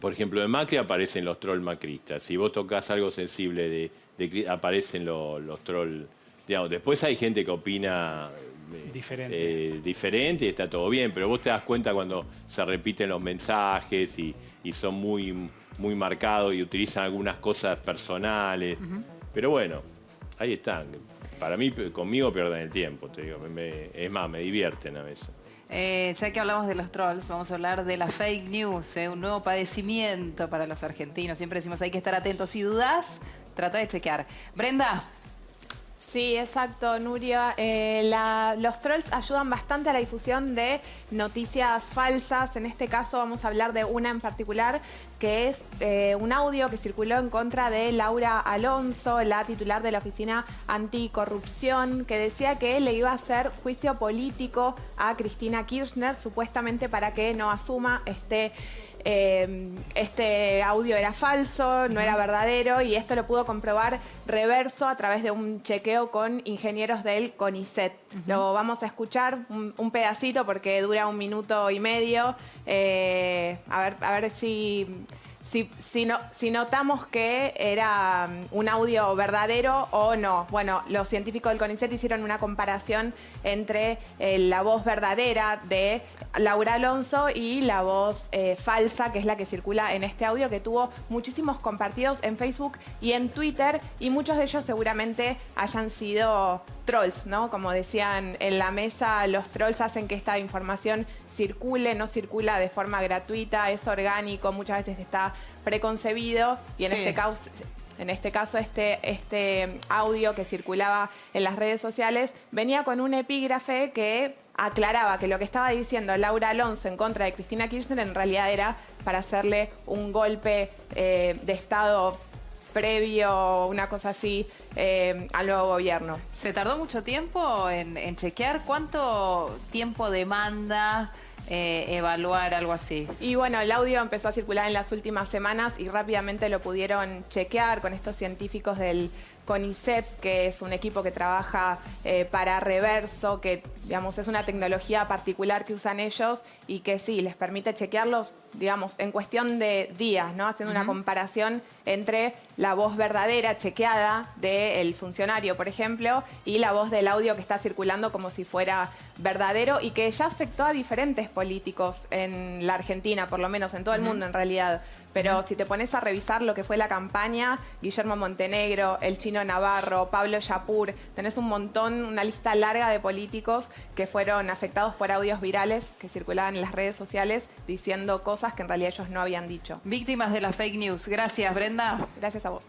por ejemplo, de Macri aparecen los trolls macristas. Si vos tocas algo sensible aparecen los trolls, digamos. Después hay gente que opina diferente y está todo bien, pero vos te das cuenta cuando se repiten los mensajes y son muy marcados y utilizan algunas cosas personales. Pero bueno, ahí están. para mí, conmigo pierden el tiempo, te digo. Es más, me divierten a veces. Ya que hablamos de los trolls, vamos a hablar de la fake news, un nuevo padecimiento para los argentinos. Siempre decimos hay que estar atentos. Si dudás, trata de chequear. Brenda. Sí, exacto, Nuria. Los trolls ayudan bastante a la difusión de noticias falsas. En este caso vamos a hablar de una en particular, que es un audio que circuló en contra de Laura Alonso, la titular de la Oficina Anticorrupción, que decía que le iba a hacer juicio político a Cristina Kirchner, supuestamente para que no asuma este audio era falso, no era verdadero, y esto lo pudo comprobar Reverso a través de un chequeo con ingenieros del CONICET. Lo vamos a escuchar un pedacito porque dura 1 minuto y medio. A ver si notamos que era un audio verdadero o no. Bueno, los científicos del CONICET hicieron una comparación entre la voz verdadera de Laura Alonso y la voz falsa, que es la que circula en este audio, que tuvo muchísimos compartidos en Facebook y en Twitter, y muchos de ellos seguramente hayan sido trolls, ¿no? Como decían en la mesa, los trolls hacen que esta información circule, no circula de forma gratuita, es orgánico, muchas veces está preconcebido, y en este caso este audio que circulaba en las redes sociales venía con un epígrafe que aclaraba que lo que estaba diciendo Laura Alonso en contra de Cristina Kirchner en realidad era para hacerle un golpe de Estado previo, una cosa así, al nuevo gobierno. ¿Se tardó mucho tiempo en chequear? ¿Cuánto tiempo demanda evaluar algo así? Y bueno, el audio empezó a circular en las últimas semanas y rápidamente lo pudieron chequear con estos científicos del CONICET, que es un equipo que trabaja para Reverso, que digamos es una tecnología particular que usan ellos y que sí, les permite chequearlos, digamos, en cuestión de días, ¿no? Haciendo una comparación entre la voz verdadera, chequeada, del funcionario, por ejemplo, y la voz del audio que está circulando como si fuera verdadero y que ya afectó a diferentes políticos en la Argentina, por lo menos en todo el mundo en realidad. Pero si te pones a revisar lo que fue la campaña, Guillermo Montenegro, el Chino Navarro, Pablo Yapur, tenés un montón, una lista larga de políticos que fueron afectados por audios virales que circulaban en las redes sociales diciendo cosas que en realidad ellos no habían dicho. Víctimas de la fake news. Gracias, Brenda. Gracias a vos.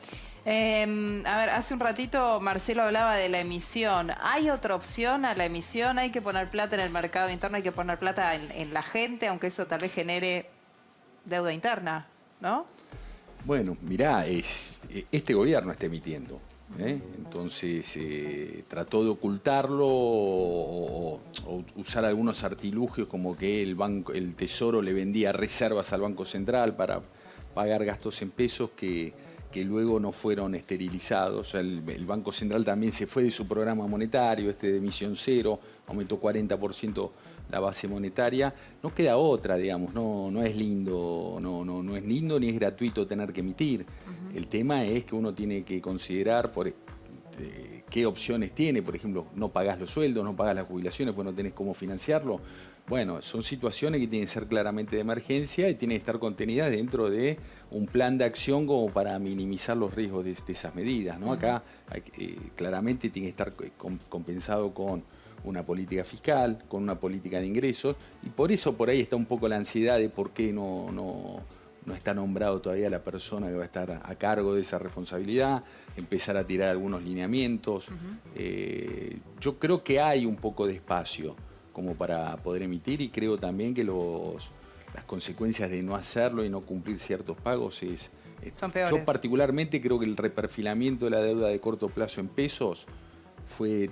A ver, hace un ratito Marcelo hablaba de la emisión. ¿Hay otra opción a la emisión? ¿Hay que poner plata en el mercado interno? ¿Hay que poner plata en la gente? Aunque eso tal vez genere deuda interna, ¿no? Bueno, mirá, este gobierno está emitiendo. Entonces trató de ocultarlo o usar algunos artilugios como que el Tesoro le vendía reservas al Banco Central para pagar gastos en pesos que luego no fueron esterilizados. O sea, el Banco Central también se fue de su programa monetario, de emisión cero, aumentó 40% la base monetaria. No queda otra, digamos, no es lindo, no es lindo ni es gratuito tener que emitir. El tema es que uno tiene que considerar qué opciones tiene. Por ejemplo, no pagás los sueldos, no pagás las jubilaciones, pues no tenés cómo financiarlo. Bueno, son situaciones que tienen que ser claramente de emergencia y tienen que estar contenidas dentro de un plan de acción como para minimizar los riesgos de esas medidas, ¿no? Acá claramente tiene que estar compensado con una política fiscal, con una política de ingresos, y por eso por ahí está un poco la ansiedad de por qué no está nombrado todavía la persona que va a estar a cargo de esa responsabilidad, empezar a tirar algunos lineamientos. Yo creo que hay un poco de espacio como para poder emitir, y creo también que las consecuencias de no hacerlo y no cumplir ciertos pagos son peores. Yo particularmente creo que el reperfilamiento de la deuda de corto plazo en pesos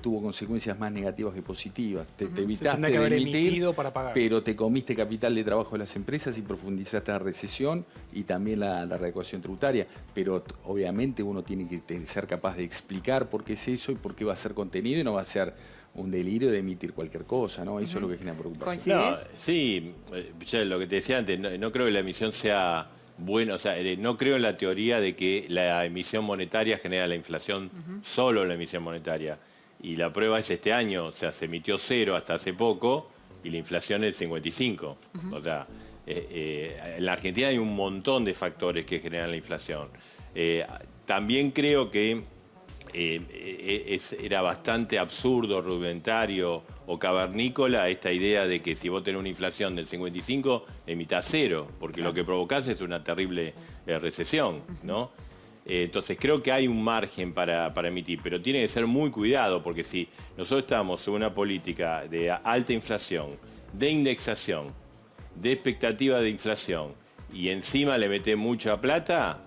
tuvo consecuencias más negativas que positivas. Te evitaste de emitir, pero te comiste capital de trabajo de las empresas y profundizaste la recesión y también la readecuación tributaria. Pero obviamente uno tiene que ser capaz de explicar por qué es eso y por qué va a ser contenido, y no va a ser un delirio de emitir cualquier cosa, ¿no? Eso es lo que genera preocupación. No, sí, ya lo que te decía antes, no creo que la emisión sea buena, o sea, no creo en la teoría de que la emisión monetaria genera la inflación, solo la emisión monetaria. Y la prueba es este año, o sea, se emitió 0 hasta hace poco y la inflación es 55. O sea, en la Argentina hay un montón de factores que generan la inflación. También creo que era bastante absurdo, rudimentario o cavernícola esta idea de que si vos tenés una inflación del 55, emitás cero, porque lo que provocás es una terrible recesión, ¿no? Entonces creo que hay un margen para emitir, pero tiene que ser muy cuidado, porque si nosotros estamos en una política de alta inflación, de indexación, de expectativa de inflación, y encima le metés mucha plata,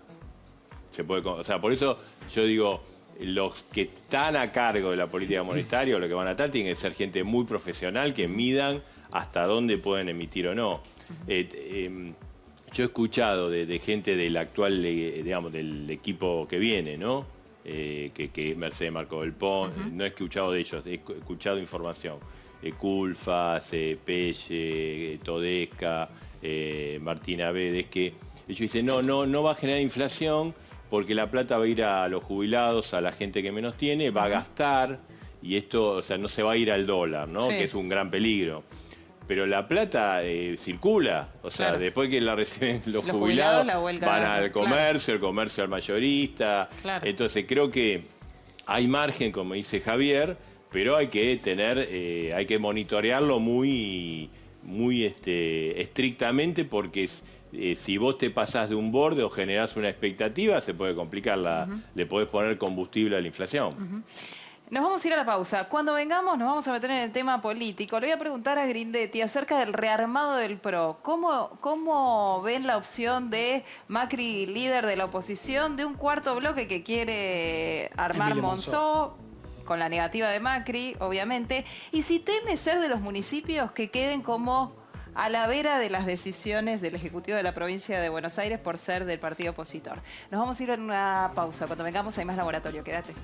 se puede, o sea, por eso yo digo, los que están a cargo de la política monetaria o los que van a estar tienen que ser gente muy profesional que midan hasta dónde pueden emitir o no. Yo he escuchado de gente del actual, digamos, del equipo que viene, ¿no? Que Mercedes Marco del Pon, no he escuchado de ellos, he escuchado información. Culfas, Pelle, Todesca, Martina Vedes, que ellos dicen, no va a generar inflación porque la plata va a ir a los jubilados, a la gente que menos tiene, va a gastar, y esto, o sea, no se va a ir al dólar, ¿no? Sí. Que es un gran peligro. Pero la plata circula, o sea, claro, después que la reciben los jubilados van al comercio, claro, el comercio al mayorista. Claro. Entonces creo que hay margen, como dice Javier, pero hay que tener, hay que monitorearlo muy estrictamente, porque si vos te pasás de un borde o generás una expectativa, se puede complicar, le podés poner combustible a la inflación. Nos vamos a ir a la pausa. Cuando vengamos nos vamos a meter en el tema político. Le voy a preguntar a Grindetti acerca del rearmado del PRO. ¿Cómo ven la opción de Macri, líder de la oposición, de un cuarto bloque que quiere armar Monzó, con la negativa de Macri, obviamente? Y si teme ser de los municipios que queden como a la vera de las decisiones del Ejecutivo de la Provincia de Buenos Aires por ser del partido opositor. Nos vamos a ir en una pausa. Cuando vengamos hay más laboratorio. Quédate.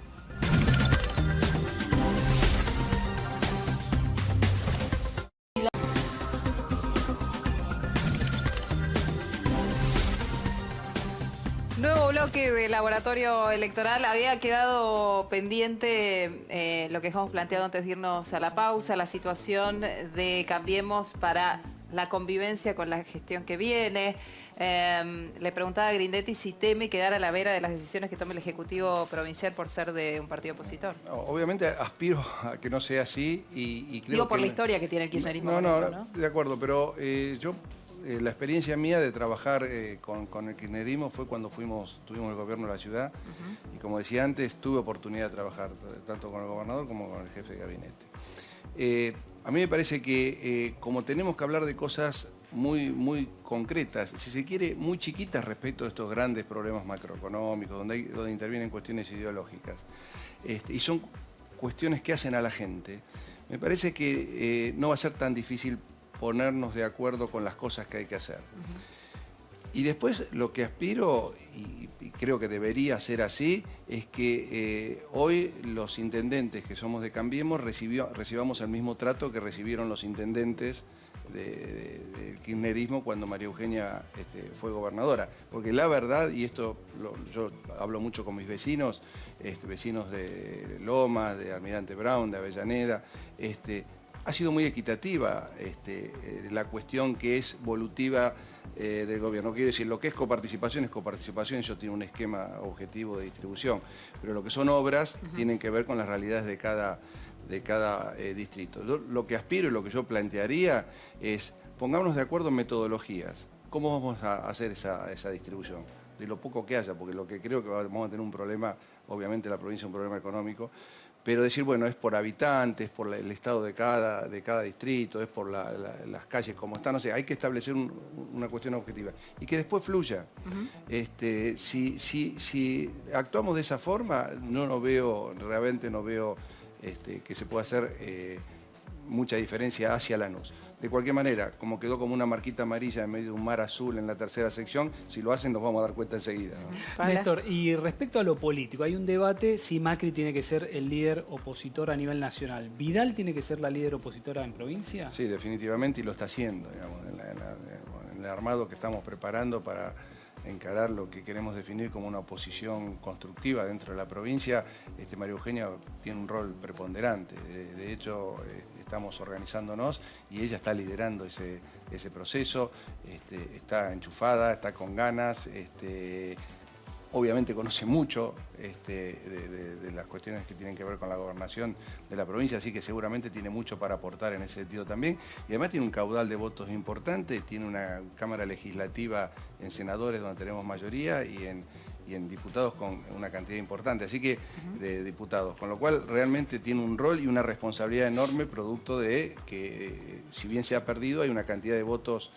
Nuevo bloque de laboratorio electoral. Había quedado pendiente lo que dejamos planteado antes de irnos a la pausa, la situación de Cambiemos para la convivencia con la gestión que viene. Le preguntaba a Grindetti si teme quedar a la vera de las decisiones que tome el Ejecutivo Provincial por ser de un partido opositor. No, obviamente aspiro a que no sea así y creo Digo por la historia que tiene el kirchnerismo con eso, ¿no? De acuerdo, pero yo... la experiencia mía de trabajar con el kirchnerismo fue cuando tuvimos el gobierno de la ciudad, y como decía antes, tuve oportunidad de trabajar tanto con el gobernador como con el jefe de gabinete. A mí me parece que como tenemos que hablar de cosas muy concretas, si se quiere, muy chiquitas respecto a estos grandes problemas macroeconómicos, donde intervienen cuestiones ideológicas, y son cuestiones que hacen a la gente, me parece que no va a ser tan difícil ponernos de acuerdo con las cosas que hay que hacer. Y después lo que aspiro, y creo que debería ser así, es que hoy los intendentes que somos de Cambiemos recibamos el mismo trato que recibieron los intendentes del kirchnerismo cuando María Eugenia fue gobernadora. Porque la verdad, y esto yo hablo mucho con mis vecinos, vecinos de Lomas, de Almirante Brown, de Avellaneda, ha sido muy equitativa la cuestión que es volutiva del gobierno. Quiero decir, lo que es coparticipación, eso tiene un esquema objetivo de distribución, pero lo que son obras tienen que ver con las realidades de cada distrito. Lo que aspiro y lo que yo plantearía es, pongámonos de acuerdo en metodologías. ¿Cómo vamos a hacer esa distribución? De lo poco que haya, porque lo que creo que vamos a tener un problema, obviamente la provincia es un problema económico, pero decir, bueno, es por habitantes, por el estado de cada distrito, es por las calles como están, no sé, hay que establecer una cuestión objetiva y que después fluya. Si actuamos de esa forma, realmente no veo que se pueda hacer mucha diferencia hacia Lanús. De cualquier manera, como quedó como una marquita amarilla en medio de un mar azul en la tercera sección, si lo hacen nos vamos a dar cuenta enseguida, ¿no? Néstor, y respecto a lo político, hay un debate si Macri tiene que ser el líder opositor a nivel nacional. ¿Vidal tiene que ser la líder opositora en provincia? Sí, definitivamente, y lo está haciendo, digamos, en el armado que estamos preparando para encarar lo que queremos definir como una oposición constructiva dentro de la provincia. María Eugenia tiene un rol preponderante. De hecho, estamos organizándonos y ella está liderando ese proceso. Está enchufada, está con ganas. obviamente conoce mucho de las cuestiones que tienen que ver con la gobernación de la provincia, así que seguramente tiene mucho para aportar en ese sentido también. Y además tiene un caudal de votos importante, tiene una Cámara Legislativa en senadores donde tenemos mayoría y en diputados con una cantidad importante, así que de diputados, con lo cual realmente tiene un rol y una responsabilidad enorme producto de que, si bien se ha perdido, hay una cantidad de votos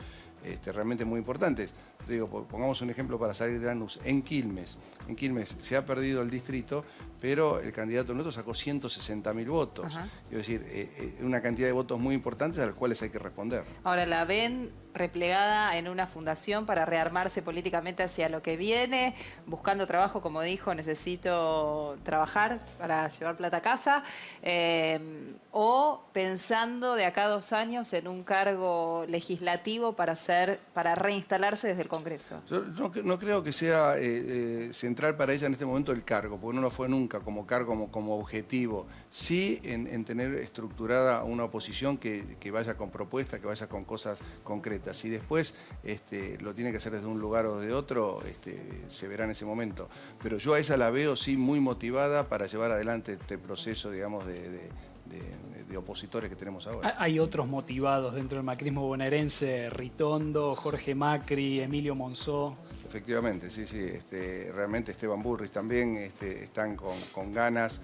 realmente muy importantes. Digo, pongamos un ejemplo para salir de Lanús. En Quilmes se ha perdido el distrito, pero el candidato nuestro sacó 160.000 votos. Es decir, una cantidad de votos muy importantes a los cuales hay que responder. Ahora, ¿la ven replegada en una fundación para rearmarse políticamente hacia lo que viene, buscando trabajo, como dijo, necesito trabajar para llevar plata a casa, o pensando de acá a 2 años en un cargo legislativo para reinstalarse desde el Congreso? Yo no creo que sea central para ella en este momento el cargo, porque no lo fue nunca como cargo, como objetivo. Sí en tener estructurada una oposición que vaya con propuestas, que vaya con cosas concretas. Si después lo tiene que hacer desde un lugar o de otro, se verá en ese momento. Pero yo a ella la veo sí muy motivada para llevar adelante este proceso, digamos, de opositores que tenemos ahora. Hay otros motivados dentro del macrismo bonaerense, Ritondo, Jorge Macri, Emilio Monzó. Efectivamente, sí. Realmente Esteban Bullrich también están con ganas.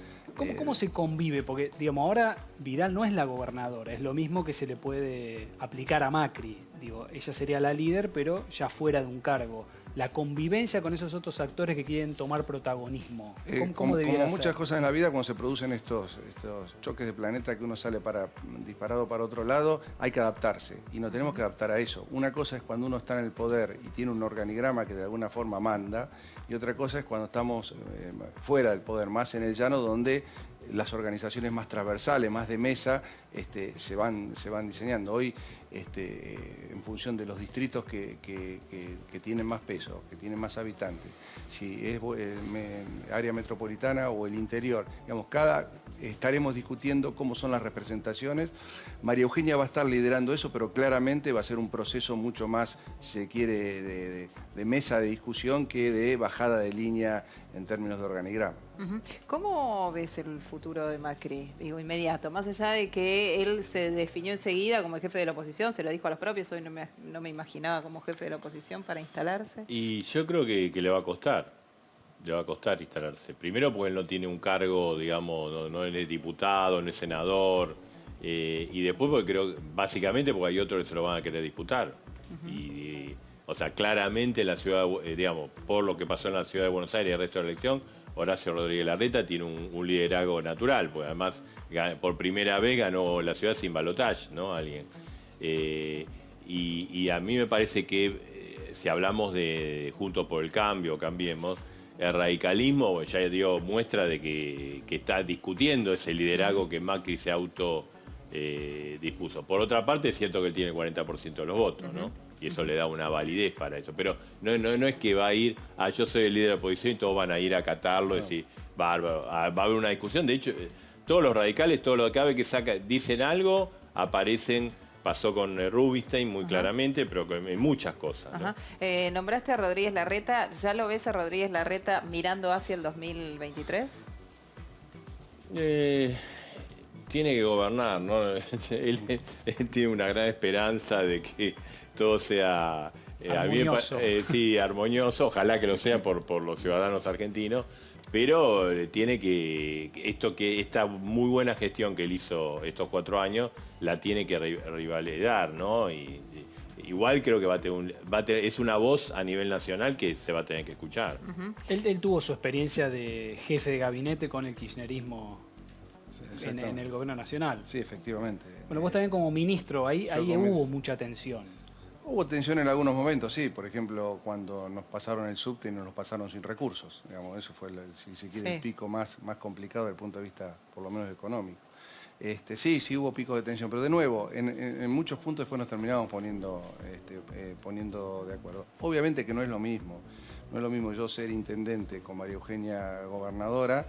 ¿Cómo se convive? Porque, digamos, ahora Vidal no es la gobernadora, es lo mismo que se le puede aplicar a Macri. Digo, ella sería la líder, pero ya fuera de un cargo. La convivencia con esos otros actores que quieren tomar protagonismo. ¿Cómo debiera como ser? muchas cosas en la vida, cuando se producen estos choques de planeta que uno sale disparado para otro lado, hay que adaptarse y nos tenemos que adaptar a eso. Una cosa es cuando uno está en el poder y tiene un organigrama que de alguna forma manda, y otra cosa es cuando estamos fuera del poder, más en el llano, donde las organizaciones más transversales, más de mesa, se van diseñando. Hoy, en función de los distritos que tienen más peso, que tienen más habitantes, si es área metropolitana o el interior, digamos, estaremos discutiendo cómo son las representaciones. María Eugenia va a estar liderando eso, pero claramente va a ser un proceso mucho más, si se quiere, de mesa de discusión que de bajada de línea en términos de organigrama. ¿Cómo ves el futuro de Macri? Digo, inmediato, más allá de que él se definió enseguida como el jefe de la oposición, se lo dijo a los propios, hoy no me imaginaba como jefe de la oposición para instalarse. Y yo creo que le va a costar. Le va a costar instalarse. Primero porque él no tiene un cargo, digamos, no es diputado, no es senador. Y después porque creo, básicamente porque hay otros que se lo van a querer disputar. O sea, claramente la ciudad, digamos, por lo que pasó en la ciudad de Buenos Aires y el resto de la elección, Horacio Rodríguez Larreta tiene un liderazgo natural, porque además por primera vez ganó la ciudad sin balotaje, ¿no? Alguien. Y a mí me parece que si hablamos de Juntos por el Cambio, Cambiemos, el radicalismo ya dio muestra de que está discutiendo ese liderazgo que Macri se dispuso. Por otra parte, es cierto que él tiene el 40% de los votos, ¿no? Y eso le da una validez para eso. Pero no es que va a ir, yo soy el líder de la oposición y todos van a ir a acatarlo, decir, va a haber una discusión. De hecho, todos los radicales, todos los que cada vez que dicen algo, aparecen. Pasó con Rubinstein muy claramente, pero en muchas cosas, ¿no? Nombraste a Rodríguez Larreta. ¿Ya lo ves a Rodríguez Larreta mirando hacia el 2023? Tiene que gobernar, ¿no? Él tiene una gran esperanza de que todo sea armonioso. Armonioso. Ojalá que lo sea por los ciudadanos argentinos. Pero tiene esta muy buena gestión que él hizo estos 4 años, la tiene que revalidar, ¿no? Igual creo que es una voz a nivel nacional que se va a tener que escuchar. Él tuvo su experiencia de jefe de gabinete con el kirchnerismo en el gobierno nacional. Sí, efectivamente. Bueno, vos también como ministro, ahí hubo mucha tensión. Hubo tensión en algunos momentos, sí. Por ejemplo, cuando nos pasaron el subte y nos lo pasaron sin recursos. Digamos, eso fue, si se quiere, el pico más complicado desde el punto de vista, por lo menos, económico. Sí hubo picos de tensión, pero de nuevo, en muchos puntos después nos terminamos poniendo de acuerdo. Obviamente que no es lo mismo. No es lo mismo yo ser intendente con María Eugenia gobernadora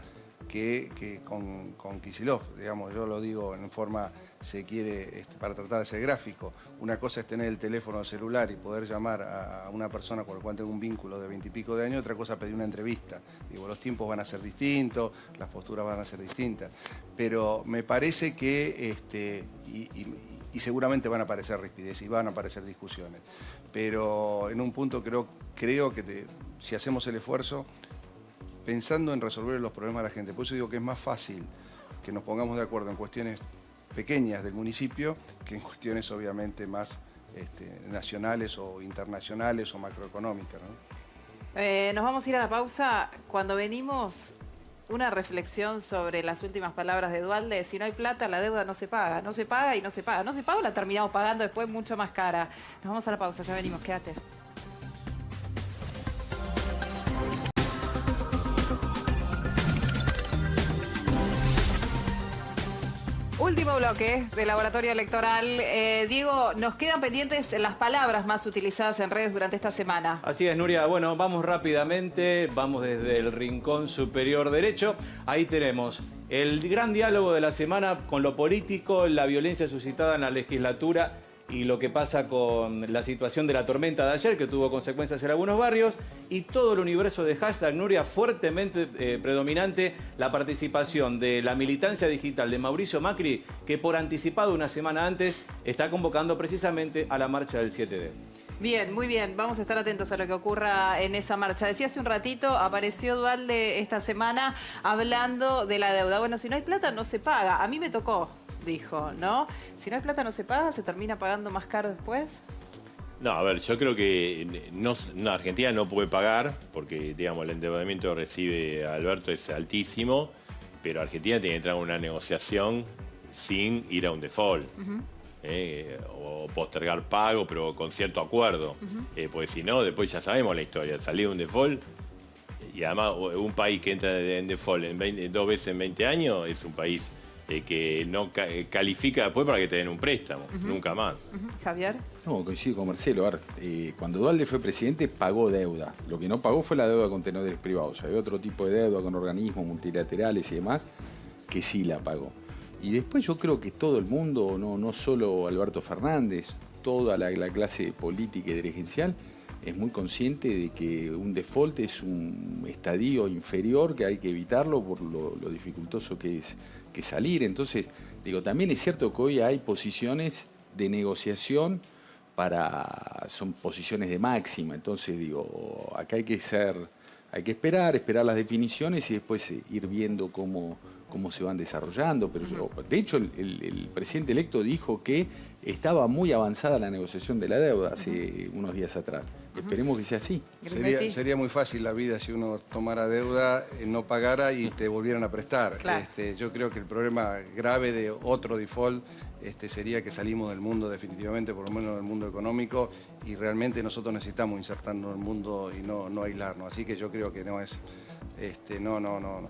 que con Kicillof. Digamos, yo lo digo en forma, se quiere, para tratar de ser gráfico. Una cosa es tener el teléfono celular y poder llamar a una persona con la cual tengo un vínculo de 20 y pico de años, otra cosa es pedir una entrevista. Digo, los tiempos van a ser distintos, las posturas van a ser distintas, pero me parece que, y seguramente van a aparecer rispideces y van a aparecer discusiones, pero en un punto creo que si hacemos el esfuerzo, pensando en resolver los problemas de la gente, por eso digo que es más fácil que nos pongamos de acuerdo en cuestiones pequeñas del municipio que en cuestiones obviamente más nacionales o internacionales o macroeconómicas, ¿no? Nos vamos a ir a la pausa. Cuando venimos, una reflexión sobre las últimas palabras de Duhalde. Si no hay plata, la deuda no se paga. No se paga y no se paga. No se paga o la terminamos pagando después mucho más cara. Nos vamos a la pausa, ya venimos, quédate. Último bloque del Laboratorio Electoral. Diego, nos quedan pendientes las palabras más utilizadas en redes durante esta semana. Así es, Nuria. Bueno, vamos rápidamente. Vamos desde el rincón superior derecho. Ahí tenemos el gran diálogo de la semana con lo político, la violencia suscitada en la legislatura y lo que pasa con la situación de la tormenta de ayer, que tuvo consecuencias en algunos barrios, y todo el universo de hashtag, Nuria, fuertemente predominante la participación de la militancia digital de Mauricio Macri, que por anticipado una semana antes está convocando precisamente a la marcha del 7D. Bien, muy bien. Vamos a estar atentos a lo que ocurra en esa marcha. Decía hace un ratito, apareció Duhalde esta semana hablando de la deuda. Bueno, si no hay plata, no se paga. A mí me tocó, dijo, ¿no? Si no hay plata, no se paga, ¿se termina pagando más caro después? No, a ver, yo creo que Argentina no puede pagar, porque, digamos, el endeudamiento que recibe Alberto es altísimo, pero Argentina tiene que entrar en una negociación sin ir a un default. O postergar pago, pero con cierto acuerdo. Porque si no, después ya sabemos la historia. Salir de un default, y además un país que entra en default 2 veces en 20 años es un país que no califica después para que te den un préstamo, nunca más. Javier. No, coincido con Marcelo. A ver, cuando Duhalde fue presidente pagó deuda. Lo que no pagó fue la deuda con tenedores privados. Había otro tipo de deuda con organismos multilaterales y demás que sí la pagó. Y después yo creo que todo el mundo, no solo Alberto Fernández, toda la clase política y dirigencial es muy consciente de que un default es un estadio inferior que hay que evitarlo por lo dificultoso que es salir. Entonces, digo, también es cierto que hoy hay posiciones de negociación son posiciones de máxima. Entonces, digo, acá hay que esperar las definiciones y después ir viendo cómo se van desarrollando. Pero de hecho, el presidente electo dijo que estaba muy avanzada la negociación de la deuda hace unos días atrás. Esperemos que sea así. Sería muy fácil la vida si uno tomara deuda, no pagara y te volvieran a prestar. Claro. Yo creo que el problema grave de otro default sería que salimos del mundo definitivamente, por lo menos del mundo económico, y realmente nosotros necesitamos insertarnos en el mundo y no aislarnos. Así que yo creo que no es... no.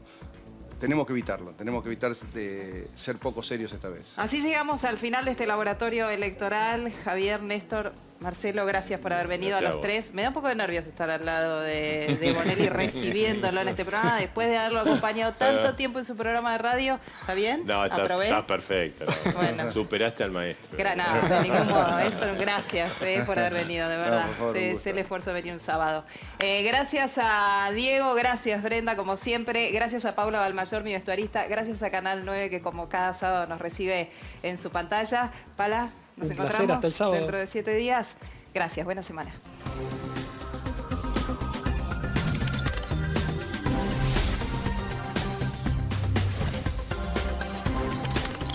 Tenemos que evitarlo, tenemos que evitar ser poco serios esta vez. Así llegamos al final de este laboratorio electoral. Javier, Néstor, Marcelo, gracias por haber venido a los tres. Me da un poco de nervios estar al lado de Bonelli recibiéndolo en este programa, después de haberlo acompañado tanto tiempo en su programa de radio. ¿Está bien? No, estás perfecto. No. Bueno. Superaste al maestro. Nada, de ningún modo. Gracias por haber venido, de verdad. No, por favor, el esfuerzo de venir un sábado. Gracias a Diego, gracias Brenda, como siempre. Gracias a Paula Balmayor, mi vestuarista. Gracias a Canal 9, que como cada sábado nos recibe en su pantalla. Pala, nos encontramos hasta el sábado. dentro de 7 días. Gracias, buena semana.